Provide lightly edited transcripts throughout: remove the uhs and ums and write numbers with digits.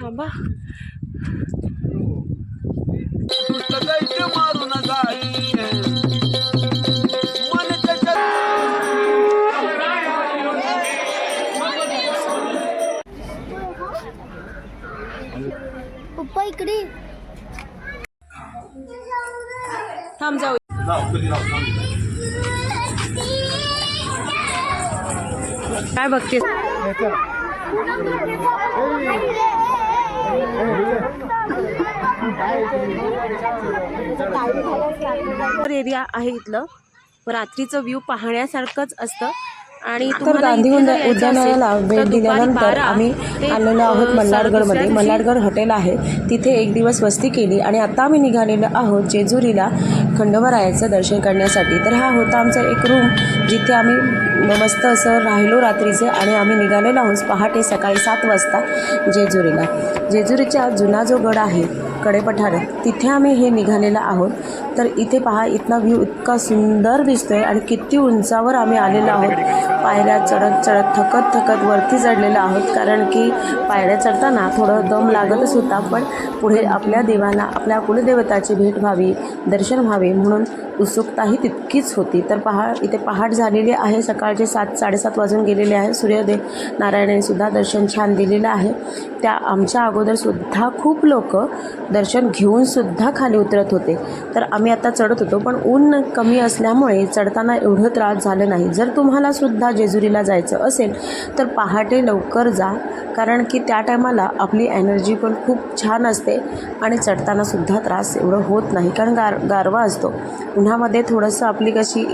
थांबा मारून जाई मन त्याच्या पप्पा इकडे थांब जाऊ काय बघते एरिया आहे इथलं रात्रीचं व्ह्यू पाहण्यासारखंच असतं आणि तर गांधी उद्यानाला भेट दिल्यानंतर आम्ही आलेलो आहोत मल्हारगडमध्ये. मल्हारगड हॉटेल आहे तिथे एक दिवस वस्ती केली आणि आता आम्ही निघालेलो आहोत जेजुरीला खंडोबारायाचं दर्शन करण्यासाठी. तर हा होता आमचा एक रूम जिथे आम्ही मस्त असं राहिलो रात्रीचे आणि आम्ही निघालेलो आहोत पहाटे सकाळी 7 वाजता जेजुरीला. जेजुरीचा जुना जो गड आहे कडेपठार तिथे आम्ही हे निघालेलं आहोत. तर इथे पहा इथला व्ह्यू इतका सुंदर दिसतोय आणि किती उंचावर आम्ही आलेलो आहोत. पायऱ्या चढत थकत वरती चढलेलो आहोत कारण की पायऱ्या चढताना थोडं दम लागतच होता. पण पुढे आपल्या देवाला आपल्या कुलदेवताची भेट व्हावी दर्शन व्हावे म्हणून उत्सुकताही तितकीच होती. तर इथे पहाट झालेली आहे. सकाळचे 7-7:30 वाजून गेलेले आहे. सूर्योदय नारायणाने सुद्धा दर्शन छान दिलेलं आहे. त्या आमच्या अगोदरसुद्धा खूप लोक दर्शन घेऊन सुद्धा खाली उतरत होते. तर आम्ही आता चढत होतो पण ऊन कमी असल्यामुळे चढताना एवढं त्रास झालं नाही. जर तुम्हाला सुद्धा जेजुरीला जायचं असेल तर पहाटे लवकर जा कारण की त्या टायमाला आपली एनर्जी पण खूप छान असते आणि चढताना सुद्धा त्रास एवढं होत नाही कारण गारवा असतो. उन्हामध्ये थोडंसं आपली कशी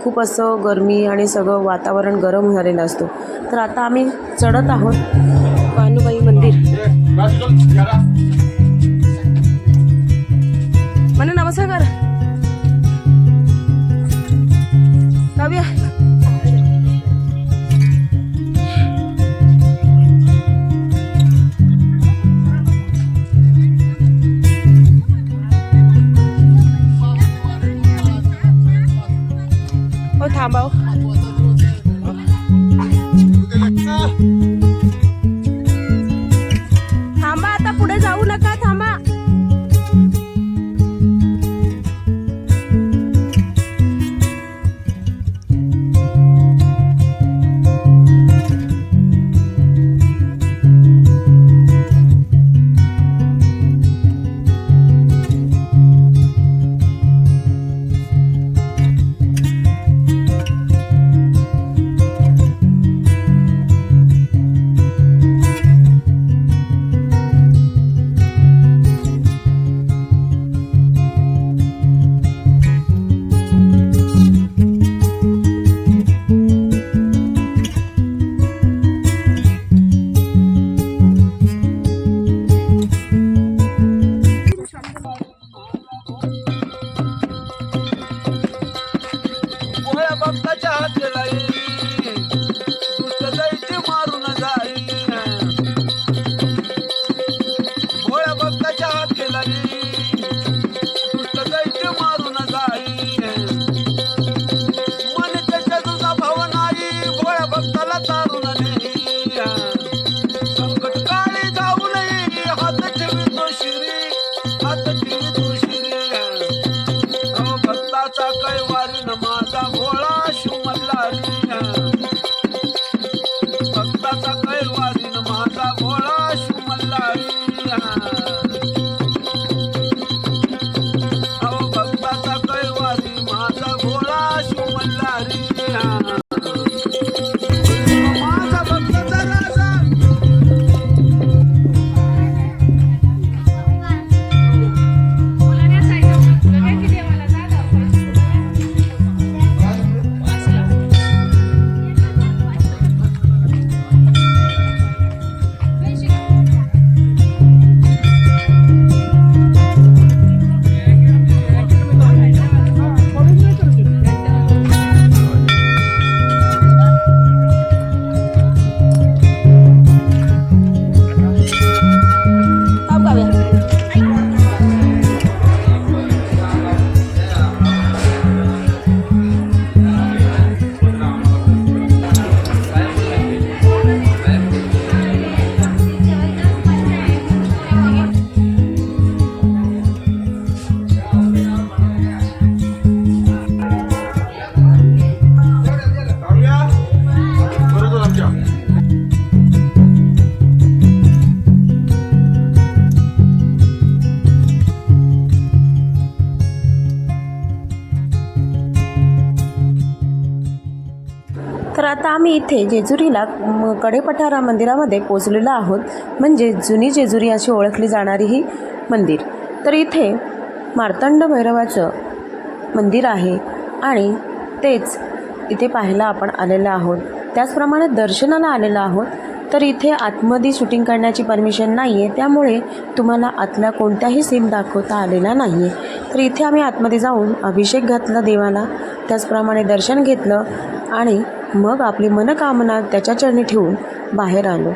खूप असं गरमी आणि सगळं वातावरण गरम झालेलं असतो. तर आता आम्ही चढत आहोत भानुबाई मंदिर. म्हणून नमस्कार काव्या हो थांबाव थांबा आता पुढे जाऊ नका थांबा. तर आता आम्ही इथे जेजुरीला कडेपठारा मंदिरामध्ये पोचलेलो आहोत, म्हणजे जुनी जेजुरी अशी ओळखली जाणारी ही मंदिर. तर इथे मार्तंड भैरवाचं मंदिर आहे आणि तेच इथे पाहायला आपण आलेलो आहोत. त्याचप्रमाणे दर्शनाला आलेलो आहोत. तर इथे आतमध्ये शूटिंग करण्याची परमिशन नाही आहे, त्यामुळे तुम्हाला आतल्या कोणत्याही सीन दाखवता आलेला नाही आहे. तर इथे आम्ही आतमध्ये जाऊन अभिषेक घातला देवाला, त्याचप्रमाणे दर्शन घेतलं आणि मग आपली मनोकामना त्याच्या चरणी ठेवून बाहेर आलो.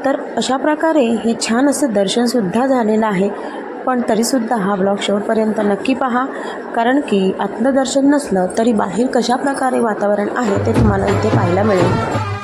तर अशा प्रकारे हे छान असं दर्शनसुद्धा झालेलं आहे. पण तरीसुद्धा हा ब्लॉग शेवटपर्यंत नक्की पहा, कारण की आतलं दर्शन नसलं तरी बाहेर कशा प्रकारे वातावरण आहे ते तुम्हाला इथे पाहायला मिळेल.